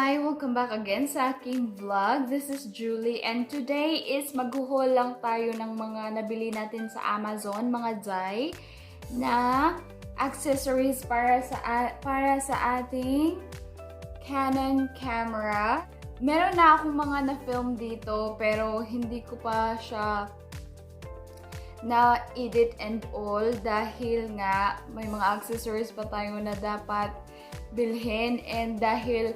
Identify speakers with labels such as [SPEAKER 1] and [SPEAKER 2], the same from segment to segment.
[SPEAKER 1] Hi! Welcome back again sa aking vlog. This is Julie and today is maghuhol lang tayo ng mga nabili natin sa Amazon, mga dzai na accessories para sa ating Canon camera. Meron na akong mga na-film dito pero hindi ko pa siya na-edit and all dahil nga may mga accessories pa tayo na dapat bilhin, and dahil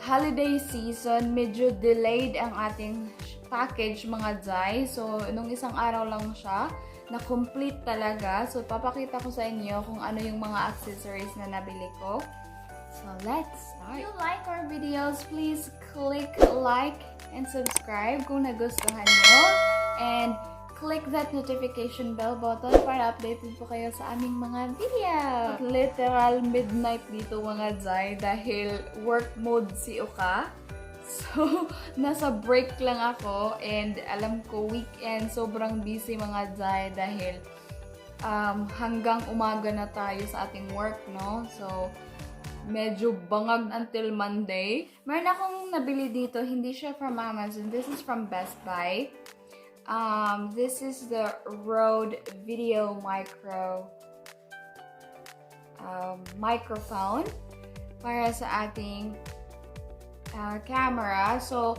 [SPEAKER 1] holiday season, medyo delayed ang ating package mga dzai. So, nung isang araw lang siya, na-complete talaga. So, papakita ko sa inyo kung ano yung mga accessories na nabili ko. So, let's start. If you like our videos, please click like and subscribe kung nagustuhan nyo. And click that notification bell button para updated po kayo sa aming mga video. Literal midnight dito mga dzai dahil work mode si Oka. So, nasa break lang ako and alam ko weekend sobrang busy mga dzai dahil hanggang umaga na tayo sa ating work, no? So, medyo bangag until Monday. Meron akong nabili dito, hindi siya from Amazon. This is from BestBuy. This is the Rode Video microphone para sa ating camera. So,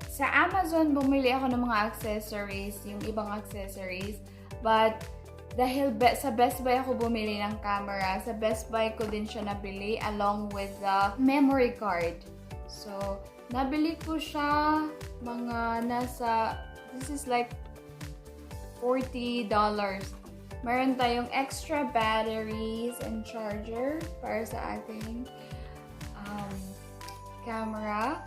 [SPEAKER 1] sa Amazon, bumili ako ng mga accessories, yung ibang accessories. But, dahil sa Best Buy ako bumili ng camera, sa Best Buy ko din siya nabili along with the memory card. So, nabili ko siya mga nasa, this is like $40. Meron tayong extra batteries and charger para sa ating camera.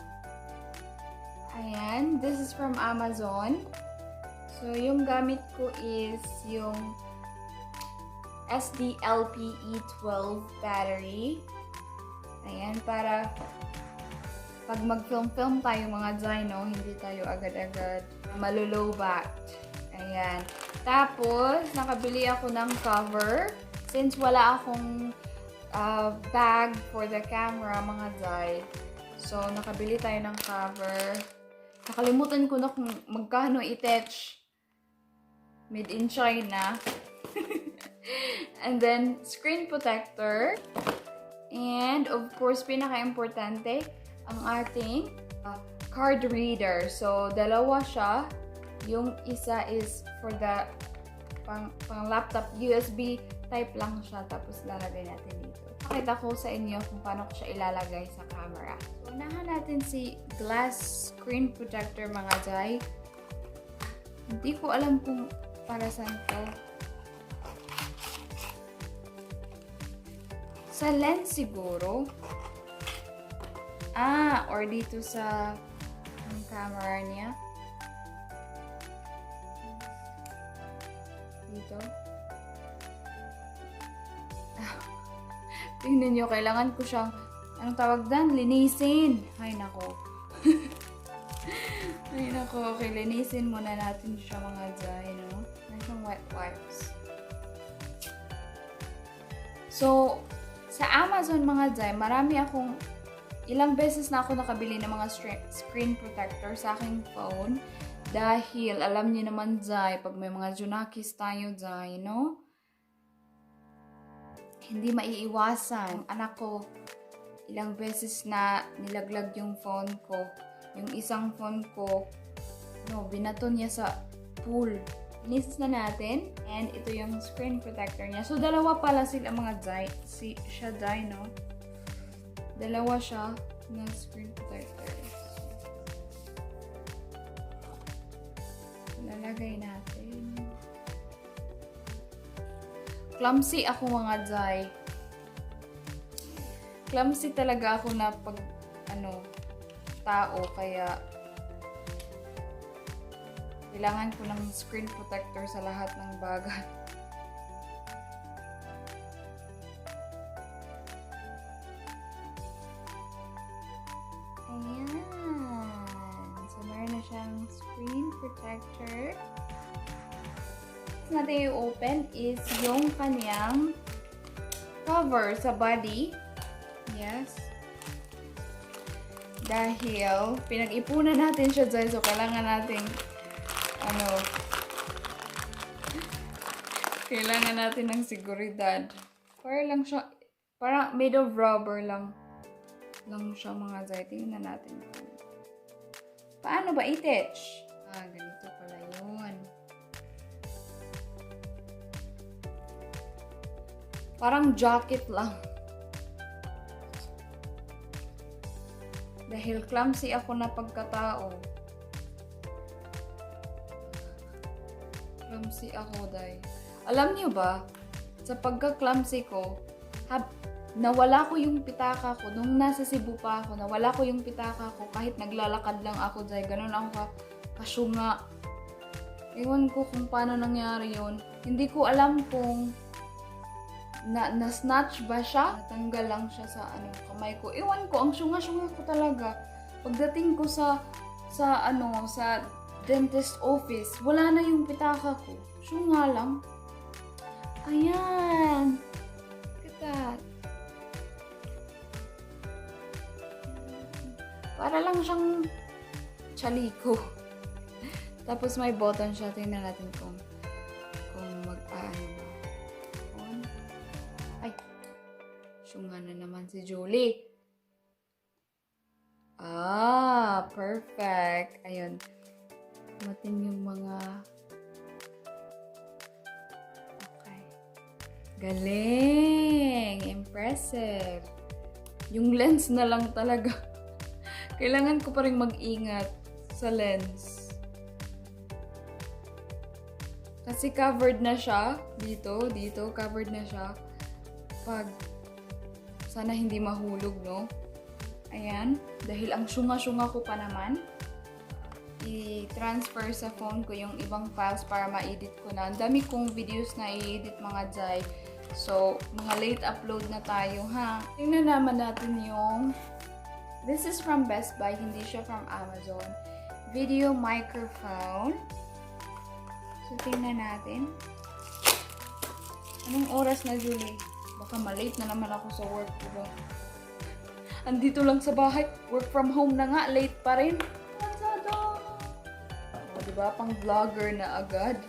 [SPEAKER 1] Ayan, this is from Amazon. So, yung gamit ko is yung SDLPE12 battery. Ayan, para pag mag-film tayo mga dzai, no, hindi tayo agad-agad malulobat. Ayan. Tapos, nakabili ako ng cover. Since wala akong bag for the camera, mga dzai. So, nakabili tayo ng cover. Nakalimutan ko na kung magkano i-attach. Made in China. And then, screen protector. And, of course, pinaka-importante, ang ating card reader. So, dalawa siya. Yung isa is for the pang laptop, USB type lang siya. Tapos, lalagay natin dito. Pakita ko sa inyo kung paano ko siya ilalagay sa camera. So, unahan natin si glass screen protector mga dzai. Hindi ko alam kung para saan to. Sa lens siguro. Or dito sa camera niya. Dito. Tingnan nyo, kailangan ko siyang, anong tawag dan? Linisin. Ay, nako. Ay, nako. Okay, linisin muna natin siya mga dzai, no? Meron siyang wet wipes. So, sa Amazon mga dzai, marami akong, ilang beses na ako nakabili ng mga screen protector sa aking phone. Dahil, alam niyo naman dzai, pag may mga junakis tayo dzai, no? Hindi maiiwasan. Anak ko, ilang beses na nilaglag yung phone ko. Yung isang phone ko, no, binaton niya sa pool. Linis na natin. And ito yung screen protector niya. So, dalawa pala sila mga dzai. Siya dzai, no? Dalawa siya na screen protector. Lalagay natin. Clumsy ako mga dzai. Clumsy talaga ako na pag tao, kaya kailangan ko ng screen protector sa lahat ng bagay. Ayan. So, meron na siyang screen protector. Natin i-open is yung kanyang cover sa body. Yes. Dahil pinag-ipunan natin siya dyan. So, kailangan natin kailangan natin ng seguridad. Para lang siya, parang made of rubber lang siya mga zay. Tingnan natin kung paano ba i-attach? Ganito pala yun. Parang jacket lang. Dahil clumsy ako na pagkatao. Clumsy ako, day. Alam niyo ba, sa pagka-clumsy ko, nawala ko yung pitaka ko. Nung nasa Cebu pa ako, nawala ko yung pitaka ko. Kahit naglalakad lang ako, day. Ganun ako kasyunga. Ewan ko kung paano nangyari yun. Hindi ko alam kung na-snatch ba siya? Natanggal lang siya sa kamay ko. Ewan ko, ang syunga-syunga ko talaga. Pagdating ko sa dentist office, wala na yung pitaka ko. Syunga lang. Ayan. Look at that. Para lang siyang chaliko. Tapos may button siya. Tingnan natin kung mag-aano ba. Ay, syunga na naman si Julie. Perfect. Ayun. Matin yung mga... Okay. Galing! Impressive. Yung lens na lang talaga. Kailangan ko pa rin mag-ingat sa lens. Kasi covered na siya. Dito, covered na siya. Sana hindi mahulog, no? Ayan. Dahil ang syunga-syunga ko pa naman, i-transfer sa phone ko yung ibang files para ma-edit ko na. Ang dami kong videos na i-edit mga dzai. So, mga late upload na tayo, ha? Tingnan naman natin yung... This is from BestBuy, hindi siya from Amazon. Video microphone. So, tingnan natin. Anong oras na, Julie? Baka malate na naman ako sa work ko. Andito lang sa bahay. Work from home na nga. Late pa rin. Diba? Pang vlogger na agad.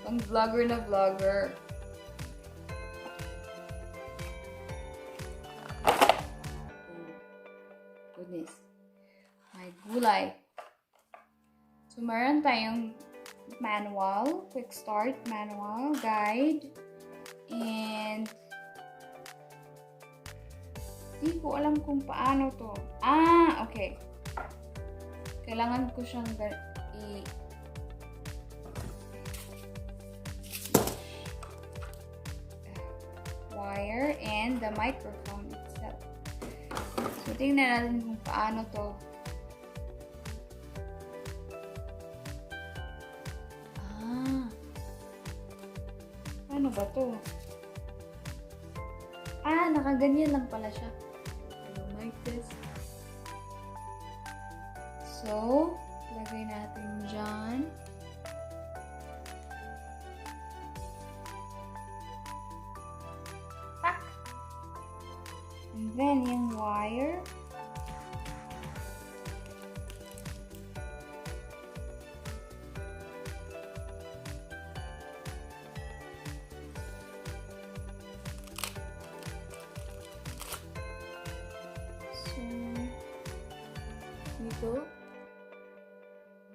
[SPEAKER 1] Pang vlogger na vlogger. Goodness. May gulay. So, meron tayong manual. Quick start manual. Guide. And di ko alam kung paano to. Okay. Kailangan ko siyang wire and the microphone itself. So, tingnan natin kung paano to. Paano ba to? Nakaganyan lang pala siya. Like this. So, lagay natin dyan. Pak! And then, yung wire. Dito.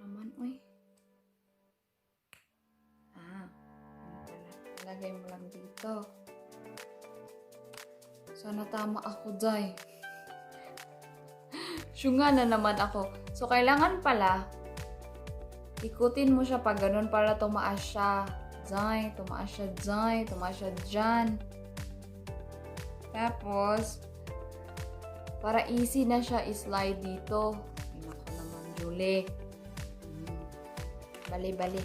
[SPEAKER 1] Naman, uy. Lagay mo lang dito. Sana tama ako, dzai. Syunga na naman ako. So, kailangan pala, ikutin mo siya pag ganun para tumaas siya. Dzai, tumaas siya, dzai, tumaas siya dyan. Tapos, para easy na siya i-slide dito. Ay, naku naman, Julie. Bali-bali.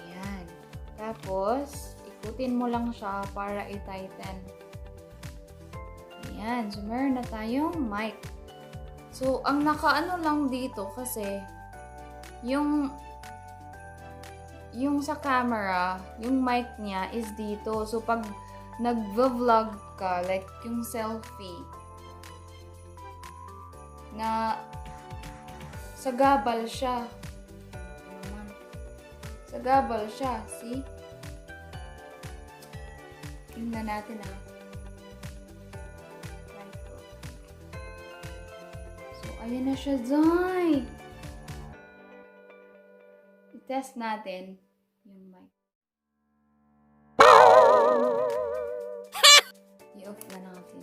[SPEAKER 1] Ayan. Tapos, ikutin mo lang siya para i-tighten. Ayan. So, meron na tayong mic. So, ang nakaano lang dito kasi, yung sa camera, yung mic niya is dito. So, pag nag-vlog ka, like yung selfie, na sagabal siya. Sagabal siya, see? Tingnan natin So, ayan na siya, dzai! I-test natin yung mic. I-off na natin.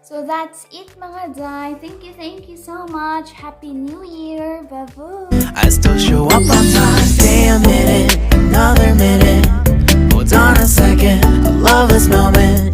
[SPEAKER 1] So that's it mga dzai. Thank you so much. Happy New Year. Bye-bye.
[SPEAKER 2] I still show up on time. Stay a minute, another minute. Hold on a second, I love this moment.